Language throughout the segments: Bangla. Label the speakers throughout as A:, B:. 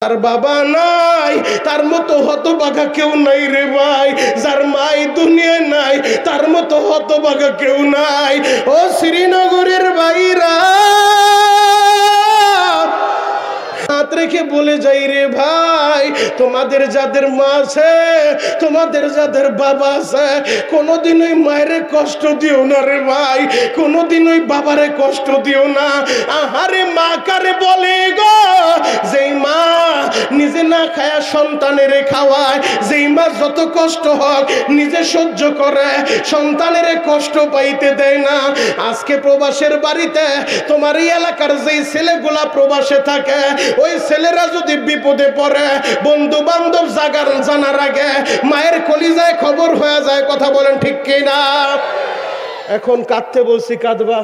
A: তার বাবা নাই, তার মতো হতভাগা কেউ নাই রে ভাই। যার মাই দুনিয়ায় নাই, তার মতো হতভাগা কেউ নাই। ও শ্রীনগরের ভাইরা, হাত রেখে বলে যাই রে ভাই, তোমাদের যাদের মা আছে, তোমাদের যাদের বাবা আছে, কোনোদিন ওই মায়ের কষ্ট দিও না রে ভাই, কোনোদিন ওই বাবারে কষ্ট দিও না। আহারে মা কারে বলে গো, যেই মা নিজে না খায়া সন্তানের খাওয়ায়, যেই মা যত কষ্ট হোক নিজে সহ্য করে, সন্তানের কষ্ট পাইতে দেয় না। আজকে প্রবাসের বাড়িতে তোমার এই এলাকার যেই ছেলেগুলা প্রবাসে থাকে, ওই ছেলেরা যদি বিপদে পড়ে, বন্ধু বান্ধব জানার আগে মায়ের কলিজায় খবর হয়ে যায়। কথা বলেন ঠিক কিনা? এখন কাঁদতে বলছি, কাঁদবা?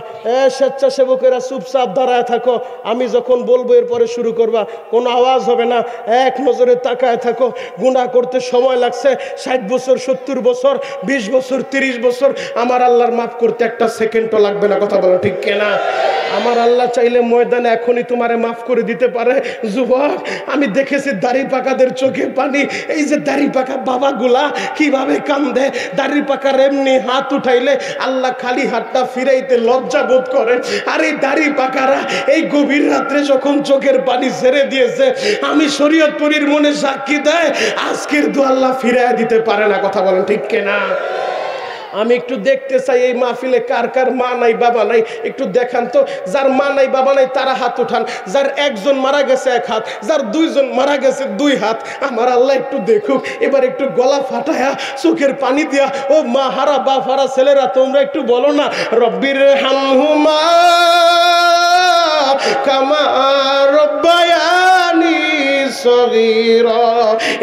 A: স্বেচ্ছাসেবকেরা চুপচাপ দাঁড়ায় থাকো, আমি যখন বলবো এরপরে শুরু করবা, কোনো আওয়াজ হবে না, এক নজরে তাকায় থাকো। গুনাহ করতে সময় লাগছে 60 বছর, 70 বছর, 20 বছর, 30 বছর, আমার আল্লাহর মাফ করতে একটা সেকেন্ডও লাগবে না। কথা বলো ঠিক কিনা? আমার আল্লাহ চাইলে ময়দানে এখনই তোমারে মাফ করে দিতে পারে। যুবক, আমি দেখেছি দাড়ি পাকাদের চোখে পানি। এই যে দাড়ি পাকা বাবাগুলা কিভাবে কান্দে, দাড়ি পাকার এমনি হাত উঠাইলে আল্লাহ খালি হাতটা ফিরাইতে লজ্জা বোধ করে। আর এই দাড়ি পাকারা এই গভীর রাত্রে যখন চোখের পানি ছেড়ে দিয়েছে, আমি শরীয়তপুরীর মনে সাক্ষী দেয়, আজকের দোয়া আল্লাহ ফিরাইয়া দিতে পারে না। কথা বলেন ঠিক কিনা? আমি একটু দেখতে চাই এই মাহফিলে কার কার মা নাই বাবা নাই, একটু দেখান তো। যার মা নাই বাবা নাই তারা হাত উঠান। যার একজন মারা গেছে এক হাত, যার দুইজন মারা গেছে 2 হাত। আমার আল্লাহ একটু দেখুক। এবার একটু গলা ফাটায়া চোখের পানি দিয়া, ও মা হারা বাপ হারা ছেলেরা, তোমরা একটু বলো না, রব্বির হামহুমা কামা রব্বায়ানি সগীরা।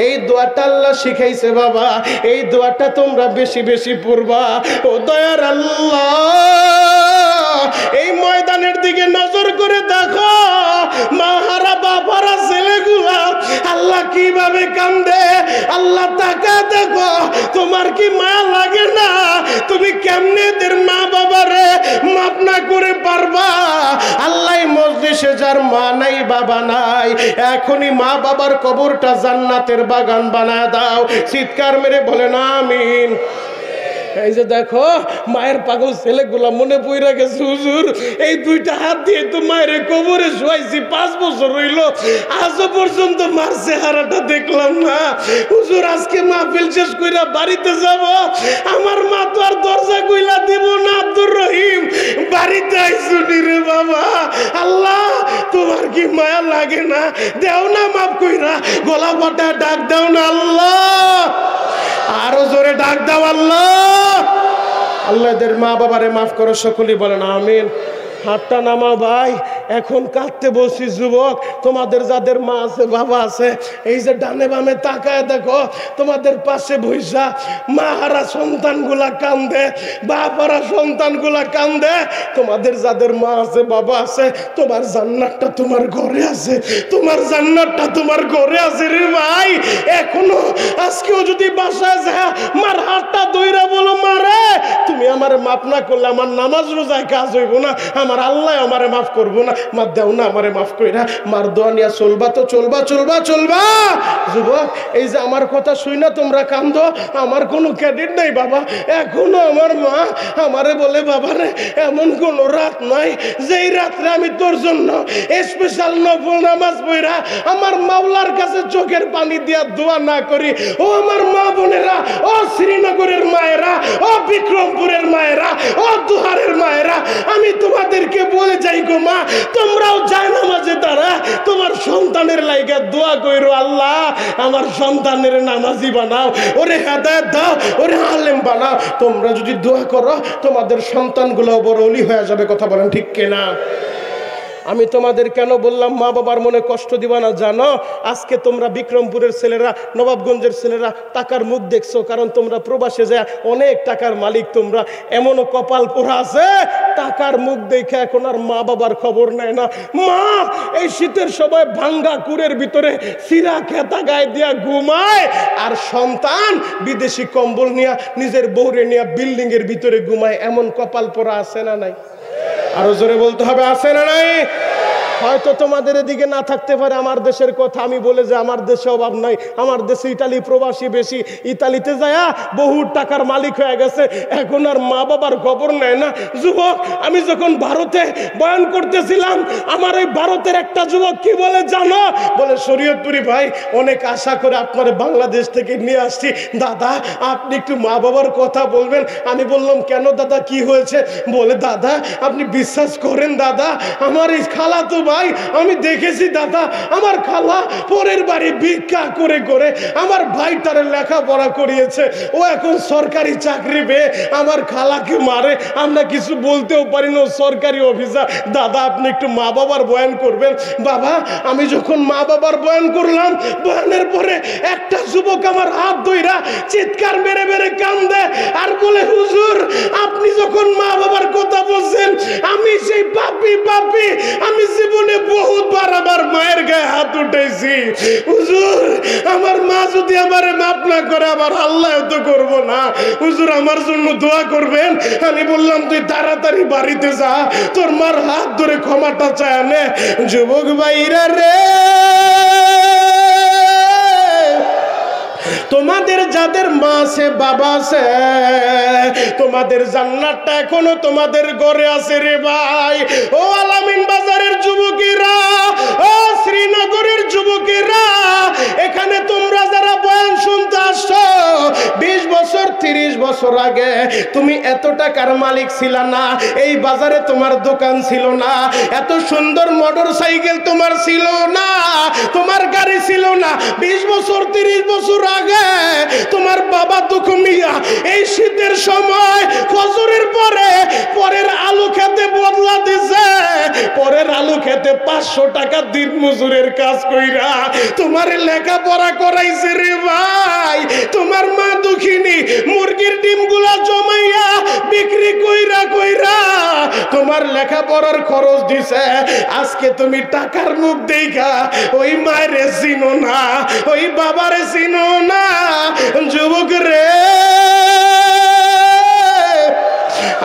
A: এই দোয়াটা আল্লাহ শিখাইছে বাবা, এই দোয়াটা তোমরা বেশি বেশি পড়বা। ও দয়ার আল্লাহ, এই ময়দানের দিকে নজর করে দেখো, মাহারা বাবারা ছেলেগুলা আল্লাহ কিভাবে কান্দে। আল্লাহ তাকা দেখো, তোমার কি মায়া লাগে না? তুমি কেমনে এদের মা বাবারে মাফ না করে পারবা? আল্লাহ মজলিসে যার মা নাই বাবা নাই, এখনই মা বাবার কবরটা জান্নাতের বাগান বানায় দাও। চিৎকার মেরে বলেন আমিন। এই যে দেখো, মায়ের পাগল ছেলেগুলা মনে পইরা গেছে, হুজুর এই 2টা হাত দিয়ে তো মায়ের কবরে শোয়াইছি, 5 বছর হইল, আজও পর্যন্ত মার চেহারাটা দেখলাম না। হুজুর আজকে মাহফিল শেষ কইরা বাড়িতে যাব, আমার মা তো আর দরজা কইলা দিব না। আব্দুর রহিম, বাড়িতে আইসুনি রে বাবা। আল্লাহ তোমার কি মায়া লাগে না? দেও না মাফ কইরা, গলা ফাটা ডাক দাও না আল্লাহ, আরো জোরে ডাক দাও আল্লাহ। আল্লাহ এদের মা বাবারে মাফ করো, সকলেই বলেন আমিন। হাতটা নামাও ভাই। এখন কাঁদতে বলছি যুবক, তোমাদের যাদের মা আছে বাবা আছে, এই যে ডানে বামে তাকায় দেখো, তোমাদের পাশে বৈশা মাহারা সন্তানগুলা কান্দে, বাবারা সন্তানগুলা কান্দে। তোমাদের যাদের মা আছে বাবা আছে, তোমার জান্নাতটা তোমার ঘরে আছে, তোমার জান্নাতটা তোমার ঘরে আছে রে ভাই। এখনো আজকেও যদি বাসায় যায় মার হাতটা ধইরা বলো, মারে তুমি আমারে মাফ না করলে আমার নামাজ রোজায় কাজ হইব না, আমার আল্লাহ আমারে মাফ করবো না। মা দেও না আমারে মাফ কইরা, মার দোয়া নিয়া চলবা তো চলবা চলবা চলবা। যুবক, এই যে আমার কথা শুই না তোমরা কান্দো, আমার কোনো ক্রেডিট নাই বাবা। এখনো আমার মা আমারে বলে, বাবা রে এমন কোন রাত নাই যেই রাত্রে আমি তোর জন্য স্পেশাল নফল নামাজ পড়া আমার মাওলার কাছে চোখের পানি দিয়া দোয়া না করি। ও আমার মা বোনেরা, ও শ্রীনগরের মায়েরা, ও বিক্রমপুরের মায়েরা, ও দুহারের মায়েরা, আমি তোমাদেরকে বলে যাই গো মা, তোমরাও যায় নামাজে দাঁড়া তোমার সন্তানের লাইগা দোয়া কইরো, আল্লাহ আমার সন্তানের নামাজি বানাও, ওরে হেদায়েত দাও, ওরে আলেম বানাও। তোমরা যদি দোয়া করো তোমাদের সন্তানগুলো বড় ওলি হয়ে যাবে। কথা বলেন ঠিক কিনা? আমি তোমাদের কেন বললাম মা বাবার মনে কষ্ট দিবা না জানো? আজকে তোমরা বিক্রমপুরের ছেলেরা, নবাবগঞ্জের ছেলেরা টাকার মুখ দেখছো, কারণ তোমরা প্রবাসে যায় অনেক টাকার মালিক। তোমরা এমনও কপাল পোড়া আছে, টাকার মুখ দেখে এখন আর মা বাবার খবর নেয় না। মা এই শীতের সময় ভাঙ্গা কুড়ের ভিতরে সিরা খেতা গায়ে দিয়া ঘুমায়, আর সন্তান বিদেশি কম্বল নিয়ে নিজের বউরে নিয়ে বিল্ডিং এর ভিতরে ঘুমায়। এমন কপাল পোড়া আছে না নাই? আরো জোরে বলতে হবে, আছে না নাই? হয়তো তোমাদের এদিকে না থাকতে পারে আমার দেশের কথা আমি বলে যে আমার দেশে অভাব নাই, আমার দেশে ইতালি প্রবাসী বেশি, ইতালিতে যায়া বহু টাকার মালিক হয়ে গেছে, এখন আর মা বাবার খবর নেয় না। যুবক, আমি যখন ভারতে বয়ান করতেছিলাম, আমার এই ভারতের একটা যুবক কি বলে জানো? বলে শরীয়তপুরি ভাই, অনেক আশা করে আপনার বাংলাদেশ থেকে নিয়ে আসছি, দাদা আপনি একটু মা বাবার কথা বলবেন। আমি বললাম কেন দাদা, কি হয়েছে? বলে দাদা আপনি বিশ্বাস করেন দাদা, আমার এই খালাতো ভাই, আমি দেখেছি দাদা, আমার খালা পরের বাড়ি ভিক্ষা করে করে আমার ভাইটারে লেখাপড়া করিয়েছে, ও এখন সরকারি চাকরি পেয়ে আমার খালাকে মারে, আমরা কিছু বলতেও পারি না, সরকারি অফিসার। দাদা আপনি একটু মা বাবার বয়ান করবেন। বাবা, আমি যখন মা বাবার বয়ান করলাম, বয়ানের পরে একটা যুবক আমার হাত ধইরা চিৎকার মেরে মেরে কান্দে আর বলে, হুজুর আপনি যখন মা বাবার কথা বলছেন, আমি সেই পাপী পাপী, আমি জীবনে বহুতবার আমার মায়ের গায়ে হাত উঠেছি। হুজুর আমার মা যদি আমারে মাফ না করে, আমার আল্লাহ তো করবো না, হুজুর আমার জন্য দোয়া করবেন। আমি বললাম তুই তাড়াতাড়ি বাড়িতে যা, তোর মার হাত ধরে ক্ষমাটা চায় নে। যুবক ভাইরা রে, তোমাদের যাদের মা আছে বাবা আছে, তোমাদের জান্নাতটা এখনো তোমাদের ঘরে আছে রে ভাই। ও আলামিন বাজারের যুবকেরা, ও শ্রীনগরের যুবকেরা, এখানে তোমরা যারা বয়ান শুনতে আসছো, 20 বছর 30 বছর আগে তুমি এত টাকার মালিক ছিল না, এই বাজারে তোমার দোকান ছিল না, এত সুন্দর মোটর সাইকেল তোমার ছিল না, তোমার গাড়ি ছিল না। 20 বছর 30 বছর আগে তোমার বাবা দুঃখ মিয়া এই শীতের সময় ফজরের পরে পরের আলু খেতে বদলা দিছে, পরের আলু খেতে 500 টাকা দিন মজুরের কাজ কইরা তোমার লেখাপড়া করাইছে রে ভাই। তোমার মা দুঃখিনী মুরগির ডিমগুলা জমাইয়া বিক্রি কইরা কইরা তোমার লেখাপড়ার খরচ দিছে। আজকে তুমি টাকার মুখ দেখা ওই মায়ের চিনো না, ওই বাবারে চিনো না। যুবক রে,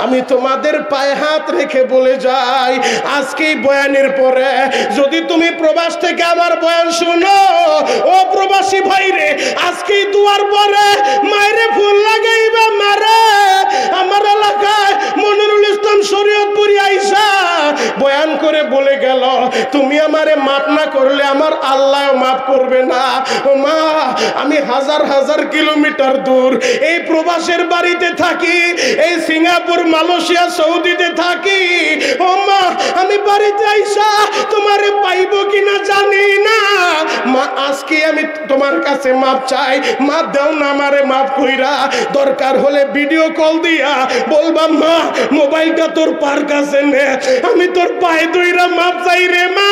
A: আমি তোমাদের পায়ে হাত রেখে বলে যাই, আজকেই বয়ানের পরে যদি তুমি প্রবাস থেকে আমার বয়ান শুনো, ও প্রবাসী ভাইরে, আজকেই দুয়ার পরে মায়েরে ফুল লাগাইবা মারে। আমার এলাকায় মনিরুল ইসলাম শরীয়তপুরি আইসা বয়ান করে বলে গেল, তুমি আমারে মাফ না করলে আমার আল্লাহ মাফ করবে না। ও মা, আমি হাজার হাজার কিলোমিটার দূর এই প্রবাসের বাড়িতে থাকি, এই সিঙ্গাপুর মালয়েশিয়া সৌদিতে থাকি। ও মা, আমি বাড়িতে আইসা তোমারে পাইবো কিনা জানি না। মা, আজকে আমি তোমার কাছে মাপ চাই, মাপ দাও না আমারে মাফ কইরা। দরকার হলে ভিডিও কল দিয়া বলবা, মা মোবাইলটা তোর পার কাছে নে, আমি তোর পায়ে ধইরা মাপ চাই রে মা,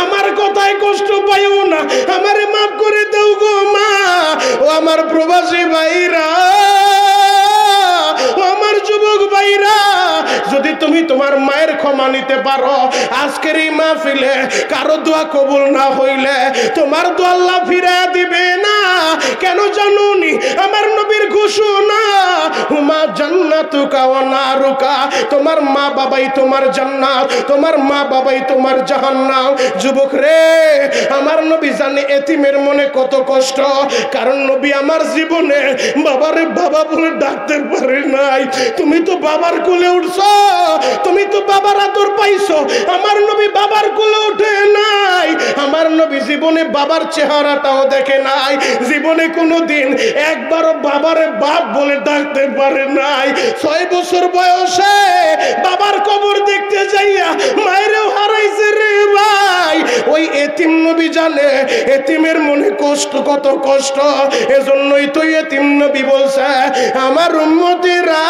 A: আমার কথায় কষ্ট পাইও না, আমারে মাফ করে দাও গো মা। ও আমার প্রবাসী ভাইরা, আমার যুবক ভাইরা, যদি তুমি তোমার মায়ের ক্ষমা নিতে পারো, আজকের এই মাহফিলে কারো দোয়া কবুল না হইলে তোমার দোয়া আল্লাহ ফিরিয়ে দিবে না। কেন জানুনি? আমার নবীর ঘোষণা, হুমা জান্নাতুকা ওয়া নারুকা, তোমার মা বাবাই তোমার জান্নাত, তোমার মা বাবাই তোমার জাহান্নাম। যুবক রে, আমার নবী জানে এতিমের মনে কত কষ্ট, কারণ নবী আমার জীবনে বাবারে বাবা বলে ডাকতে পারে নাই। তুমি তো বাবার কোলে উঠছো, তুমি তো বাবার আদর পাইছো, আমার নবী বাবার কোলে উঠে নাই। আমার নবী জীবনে বাবার চেহারাটাও দেখে নাই, জীবনে কোনোদিন একবারও বাবারে বাপ বলে ডাকতে পারে নাই। 6 বছর বয়সে বাবার কবর দেখতে যাইয়া মায়েরও হারাইছে রে ভাই। ওই এতিম নবী জানে এতিমের মনে কষ্ট, কত কষ্ট। এজন্যই তো এতিম নবী বলছে, আমার উম্মতেরা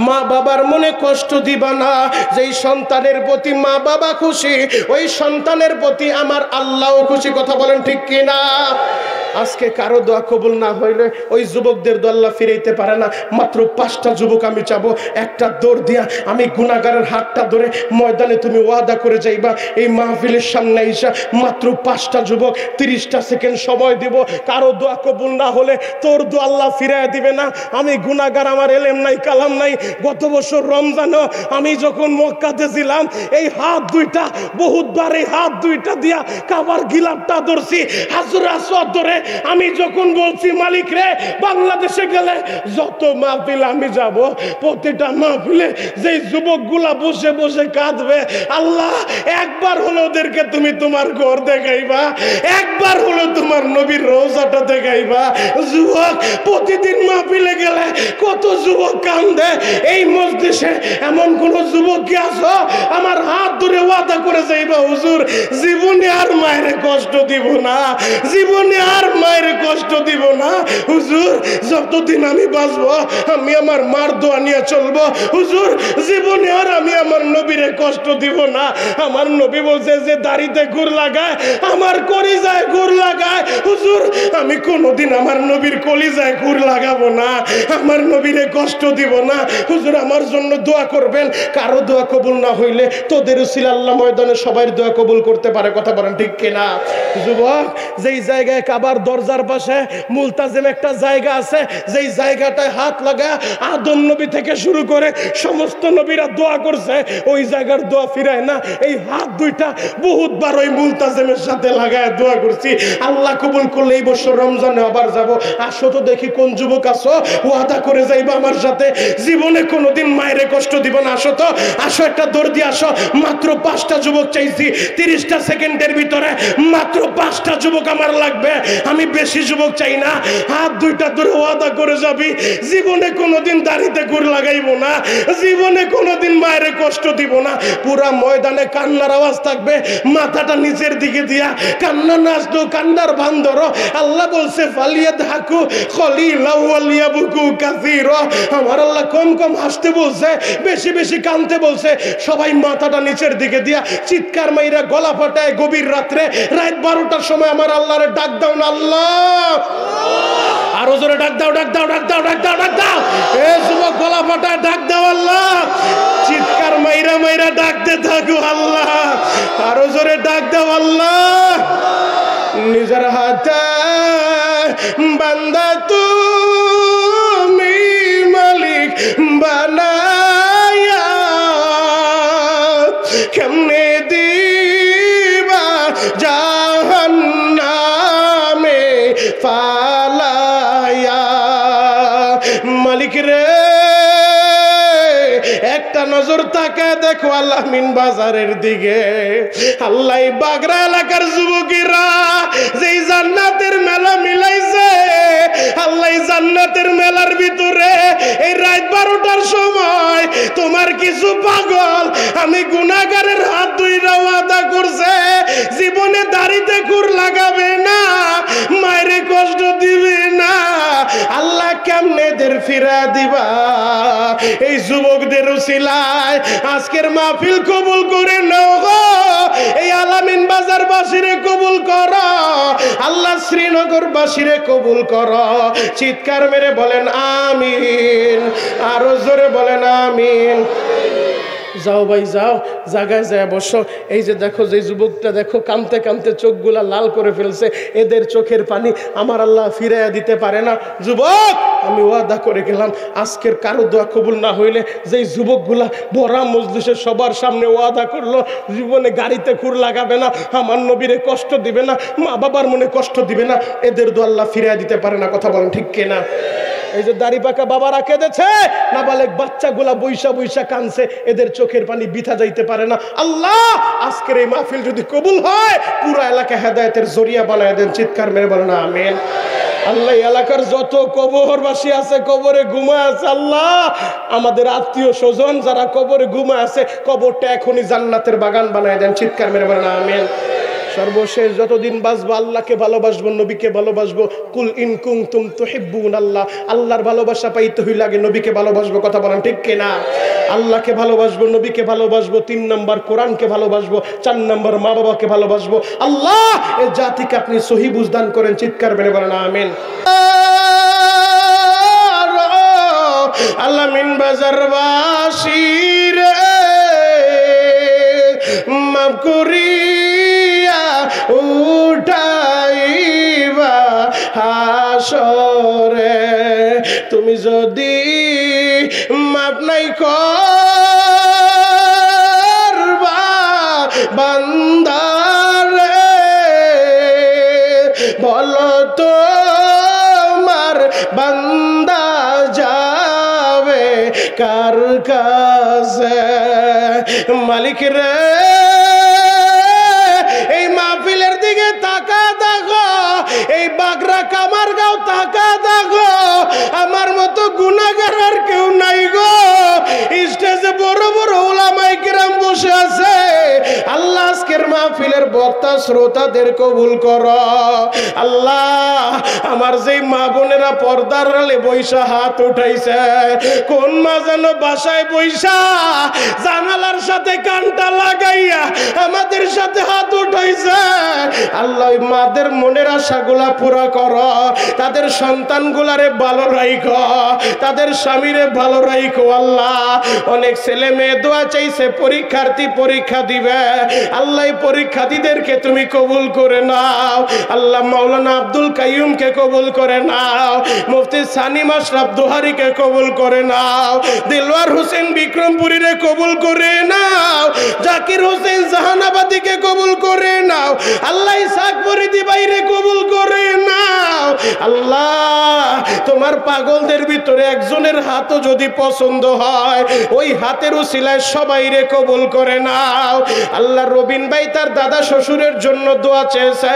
A: মা বাবার মনে কষ্ট দিবা না। যেই সন্তানের প্রতি মা বাবা খুশি, ওই সন্তানের প্রতি আমার আল্লাহও খুশি। কথা বলেন ঠিক কিনা? আজকে কারো দোয়া কবুল না হইলে ওই যুবকদের দোয়া আল্লাহ ফিরাইতে পারে না। মাত্র 5টা যুবক আমি চাবো, একটা দৌড় দিয়া আমি গুনাহগারের হাতটা ধরে ময়দানে তুমি ওয়াদা করে যাইবা। এই মাহফিলের সামনে আইসা মাত্র 5টা যুবক 30টা সেকেন্ড সময় দিব। কারো দোয়া কবুল না হলে তোর দোয়া আল্লাহ ফিরাইয়া দিবে না। আমি গুনাহগার, আমার এলেম নাই, কালাম নাই। গত বছর রমজানে আমি যখন মক্কাতে ছিলাম, এই হাত দুইটা বহুতবার এই হাত দুইটা দিয়া কাবার গিলাফটা ধরছি, হাজর আসওয়াদ ধরে। আমি যখন বলছি মালিক রে, বাংলাদেশে গেলে যত মাহফিল আমি যাব, প্রতিটা মাহফিলে যেই যুবকগুলা বসে বসে কাঁদবে, আল্লাহ একবার হলো ওদেরকে তুমি তোমার ঘর দেখাইবা, একবার হলো তোমার নবীর রওজাটা দেখাইবা। যুবক প্রতিদিন মাহফিলে গেলে কত যুবক কান্দে। এই মজলিসে এমন কোন যুবক কি আছো আমার হাত ধরে ওয়াদা করে যাইবা, হুজুর জীবনে আর মায়ের কষ্ট দিব না, জীবনে আর মায়ের কষ্ট দিব না। হুজুর যতদিন আমি বাঁচবো আমি আমার মার দোয়া নিয়ে চলবো। হুজুর জীবনে আর আমি আমার নবীরে কষ্ট দিব না। আমার নবী বলছে যে দাড়িতে ঘুর লাগায় আমার কলিজায় ঘুর লাগায়। হুজুর আমি কোনোদিন আমার নবীর কলিজায় ঘুর লাগাবো না, আমার নবীরে কষ্ট দিব না। হুজুর আমার জন্য দোয়া করবেন। কারো দোয়া কবুল না হইলে তোদের উসিলা আল্লাহ ময়দানে সবার দোয়া কবুল করতে পারে। কথা বলেন ঠিক কিনা? যুবক যেই জায়গায় কাবার দরজার পাশে মুলতাজিম একটা জায়গা আছে, যেই জায়গাটায় হাত লাগা আদম নবী থেকে শুরু করে সমস্ত নবীরা দোয়া করছে, ওই জায়গার দোয়া ফিরায় না। এই হাত দুইটা বহুতবার ওই মুলতাজিমের সাথে লাগায় দোয়া করছি। আল্লাহ কবুল করলে এই বছর রমজানে আবার যাব। আসো তো দেখি কোন যুবক আসো, ওয়াদা করে যাইবা আমার সাথে জীবনে কোনোদিন মায়ের কষ্ট দিব না। আসো তো, আসো একটা দৌড় দিয়ে আসো। মাত্র 5টা যুবক চাইছি, 30টা সেকেন্ডের ভিতরে মাত্র 5টা যুবক আমার লাগবে, আমি বেশি যুবক চাই না। হাত দুইটা ধরে ওয়াদা করে যাবি জীবনে কোনোদিন দাড়িতে ঘুর লাগাইবো না, জীবনে কোনোদিন মায়ের কষ্ট দিব না। পুরা ময়দানে কান্নার আওয়াজ থাকবে, মাথাটা নিচের দিকে দিয়া কান্না নাচতো, কান্নার বান্দর। আল্লাহ বলছে ফালিয়াদহাকু কলিলাও ওয়ালিয়াবকু কাসীরা। আমার আল্লাহ কম কম হাসতে বলছে, বেশি বেশি কাঁদতে বলছে। সবাই মাথাটা নিচের দিকে দিয়া চিৎকার মাইরা গলা ফাটায় গভীর রাত্রে রাত 12টার সময় আমার আল্লাহরে ডাক দাও না। আল্লাহ আরো জোরে ডাক দাও, ডাক দাও, ডাক দাও, ডাক দাও, ডাক দাও। এ যুবক গলা ফাটায় ডাক দাও আল্লাহ, চিৎকার মাইরা মাইরা ডাকতে থাকো আল্লাহ, আরো জোরে ডাক দাও আল্লাহ। নিজের হাতে বান্দা তুমি মালিক বানায়া কেমনে দিবা জাহান্নামে ফালায়া। মালিক রে একটা নজর তাকে দেখো আলামিন বাজারের দিকে। আল্লাহ বাগরা এলাকার যুবকেরা যেই জান্নাতের মেলা মিলাইছে, আল্লাহ জান্নাতের মেলার ভিতরে এই রাত 12টার সময় তোমার কিছু পাগল আমি গুনাহগারের হাত ধইরা ওয়াদা করছে জীবনে দাড়িতে ঘুর লাগাবে না, মায়ের কষ্ট দিবে না। আল্লাহ কেমনে দের ফিরা দিবা? এই যুবকদের উসিলায় আজকের মাহফিল কবুল করে নাও গো। এই আলামিন বাজার বাসীরে কবুল করো, আল্লাহ শ্রীনগর বাসীরে কবুল করো। চিৎকার মেরে বলেন আমিন, আরো জোরে বলেন আমিন। যাও ভাই যাও, জায়গায় যায় বসো। এই যে দেখো যে যুবকটা দেখো কাঁদতে কাঁদতে চোখগুলা লাল করে ফেলছে, এদের চোখের পানি আমার আল্লাহ ফিরাইয়া দিতে পারে না। যুবক আমি ওয়াদা করে গেলাম আজকের কারো দোয়া কবুল না হইলে, যেই যুবকগুলা ভরা মজলিসে সবার সামনে ওয়াদা করলো জীবনে গাড়িতে খুর লাগাবে না, আমার নবীরে কষ্ট দিবে না, মা বাবার মনে কষ্ট দিবে না, এদের দোয়া আল্লাহ ফিরাইয়া দিতে পারে না। কথা বলেন ঠিক কিনা? এই যে দাড়ি পাকা বাবারা কেঁদেছে, নাবালেক বাচ্চাগুলা বৈশা বৈশা কানছে, এদের চোখের পানি বিথা যাইতে পারে না। আল্লাহ আজকের এই মাহফিল যদি কবুল হয় পুরো এলাকা হেদায়েতের জরিয়া বানায় দেন। চিৎকার মেরে বলেন আমিন। আল্লাহ এলাকার যত কবরবাসী আছে কবরে ঘুমায় আছে, আল্লাহ আমাদের আত্মীয় স্বজন যারা কবরে ঘুমায় আছে কবরটা এখনই জান্নাতের বাগান বানায় দেন। চিৎকার মেরে বলেন আমিন। সর্বশেষ যতদিন বাঁচবো আল্লাহকে ভালোবাসবো, নবীকে ভালোবাসবো। কুল ইন কুনতুম তুহিব্বুনাল্লাহ, আল্লাহর ভালোবাসা পাইতে হইলে আগে নবীকে ভালোবাসবো। কথা বলেন ঠিক কিনা? আল্লাহকে ভালোবাসবো, নবীকে ভালোবাসবো, 3 নম্বর কোরআনকে ভালোবাসবো, 4 নম্বর মা বাবাকে ভালোবাসবো। আল্লাহ এই জাতিকে আপনি সহি বুঝদান করেন, চিৎকার মেরে বলেন আমিন। আল্লাহ মিন বাজারবাসীর মাফ করিয়া উঠাইবা হাসরে, তুমি যদি মাফ নাই করবা বান্দারে, বলো তো আমার বান্দা যাবে কার কাছে? মালিক রে এই মাহফিলের দিকে তাকা দেখো, এই বাগরা কামারগাঁও তাকা দেখো, আমার মতো গুনাহগার আর কেউ নাই গো। স্টেজে বড় বড় উলামায়ে কিরাম বসে আছে। আল্লাহ আজকের মাহফিলের বক্তা শ্রোতাদের কবুল করো। আল্লাহ আমার যেই মা বোনেরা পর্দার আড়ালে বৈশা হাত উঠাইছে, কোন মা যেন বাসায় বৈশা জানালার সাথে কানটা লাগাইয়া আমাদের সাথে হাত উঠাইছে, আল্লাহ ওই মাদের মনের আশাগুলা পুরা করো, তাদের সন্তানগুলারে ভালো রাখো, তাদের স্বামীরে ভালো রাখো। আল্লাহ অনেক ছেলে মেয়ে দোয়া চাইছে পরীক্ষার্থী পরীক্ষা দিবে, আল্লাহ পরীক্ষার্থীদেরকে তুমি কবুল করে নাও। আল্লাহ মাওলানা আব্দুল কাইয়ুমকে কবুল করে নাও, মুফতি সানিম আশরাফ দোহারিকে কবুল করে নাও, দিলওয়ার হোসেন বিক্রমপুরীরে কবুল করে নাও, জাকির হোসেন জাহানাবাদীকে কবুল করে নাও, আল্লাহ ইসাক ফরিদি বাইরে কবুল করে নাও। আল্লাহ তোমার পাগলদের ভিতরে একজনের হাতও যদি পছন্দ হয়, ওই হাতের উসিলায় সবাইরে কবুল করে নাও। আল্লাহ রবিন ভাই তার দাদা শ্বশুরের জন্য দোয়া চেয়েছে,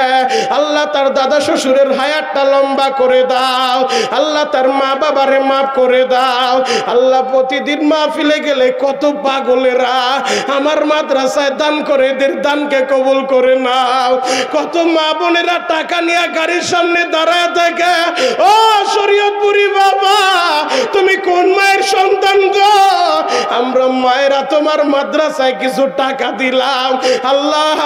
A: আল্লাহ তার দাদা শ্বশুরের হায়াতটা লম্বা করে দাও, আল্লাহ তার মা বাবারে মাফ করে দাও। আল্লাহ প্রতিদিন মাহফিলে গেলে কত পাগলেরা আমার মাদ্রাসায় দান করে, এদের দানকে কবুল করে নাও। কত মা বোনেরা টাকা নিয়ে গাড়ির সামনে দাঁড়ায় থাকে, ও শরীয়তপুরি বাবা তুমি কোন মায়ের সন্তান গো? আমরা মায়েরা তোমার মাদ্রাসায় কিছু টাকা দিলাম, আল্লাহ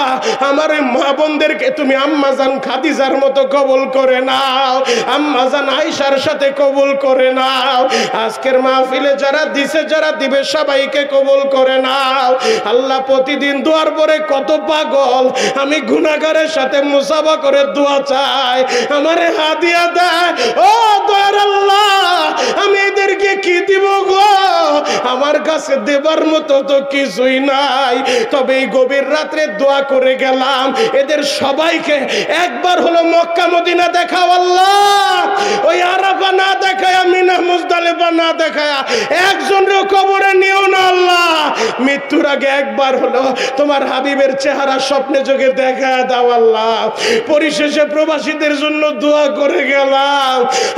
A: আমার মা বোনদেরকে তুমি আম্মাজান খাদিজার মতো কবুল করে নাও, আম্মাজান আয়েশার সাথে কবুল করে নাও। আজকের মাহফিলে যারা দিছে যারা দিবে সবাইকে কবুল করে নাও। আল্লাহ প্রতিদিন দোয়ার পরে কত পাগল আমি গুনাহগারের সাথে মুসাফা করে দোয়া চাই, আমারে হাদিয়া দেয়। ও দয়ার আল্লাহ আমি এদেরকে কি দিব গো? আমার কাছে দেবার মতো তো কিছুই নাই, তবে এই গভীর রাত্রে দোয়া করে গেলাম এদের সবাইকে একবার হলো মক্কা মদিনা দেখাও আল্লাহ, ওই আরাফা না দেখায়া মিনা মুজদালিফা না দেখায়া একজনের কবরে নিও না আল্লাহ। মৃত্যুর আগে একবার হলো তোমার হাবিবের চেহারা স্বপ্নে যোগে দেখা দাও আল্লাহ। পরিশেষে প্রবাসীদের জন্য দোয়া করে গেলাম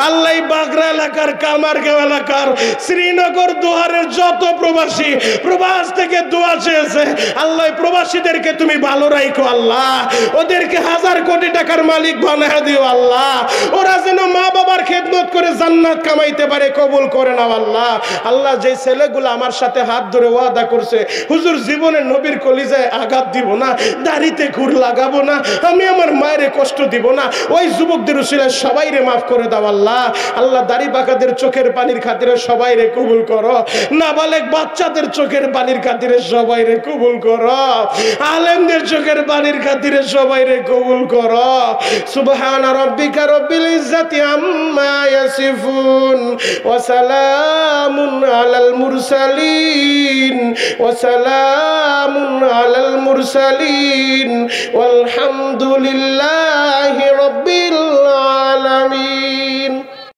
A: আল্লাহ, বাগরা এলাকার কামারগাঁও এলাকার শ্রীনগর দোহারের যত প্রবাসী প্রবাস থেকে দোয়া চেয়েছে আল্লাহ প্রবাসীদেরকে তুমি ভালো রাখো আল্লাহ, ওদেরকে 1000 কোটি টাকার মালিক বানায় দিও আল্লাহ, ওরা যেন মা বাবার খেদমত করে জান্নাত কামাইতে পারে, কবুল করে নাও আল্লাহ। আল্লাহ যে ছেলেগুলো আমার সাথে হাত ধরে ওয়াদা করছে হুজুর জীবনে নবীর কলিজায় আঘাত দিব না, দাড়িতে ঘুর লাগাবো না, আমি আমার মায়ের কষ্ট দিব না, ওই যুবকদের উসিলায় সবাইরে মাফ করে দাও আল্লাহ। আল্লাহ দাড়ি পাকাদের চোখের পানির খাতিরে সবাইরে কবুল করো, নাবালেগ বাচ্চাদের চোখের পানির খাতিরে সবাইরে কবুল করো, আলেমদের চোখের পানির খাতিরে সবাইরে কবুল করো। সুবহানা রাব্বিকা রব্বিল ইজ্জাতি আম্মা ইয়াসিফুন ওয়া সালামুন আলাল মুরসালিন ওয়া সালামুন আলাল মুরসালিন ওয়ালহামদুলিল্লাহি রাব্বিল আলামিন।